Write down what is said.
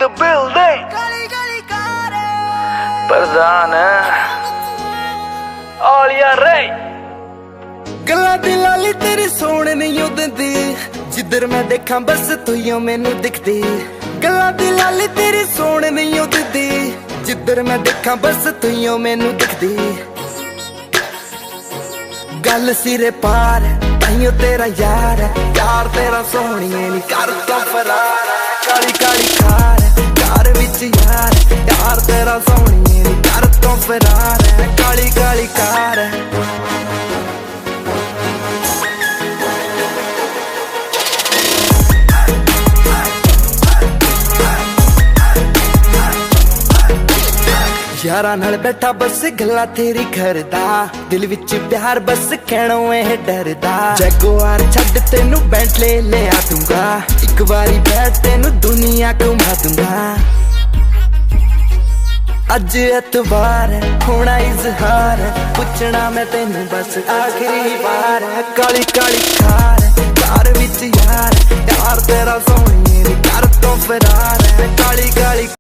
the building. प्रधान आलिया रे गला दी लाली तेरी सोने नहीं उदंदी जिधर मैं देखा बस तू ही मैनू दिखदी। गला दी लाली तेरी सोने नहीं उदंदी जिधर मैं देखा बस तू ही मैनू दिखदी। गल सिरे पार ताइयों तेरा यार यार तेरा सोहणिए नी कर तो फरार। काली काली कार विच यार यार तेरा सोहणिए नी कर तो फरार। काली काली कार यारा नाल बैठा बस गल्ला तेरी करदा दिल विच प्यार बस कहणों ए डरदा। जगुआर छड्ड तेनू बेंटले ले आ दूंगा एक बारी बैठ तेनू दुनिया घुमा दूंगा। अज एतवार होना इजहार पुछना मैं तेनू बस आखिरी बार। काली काली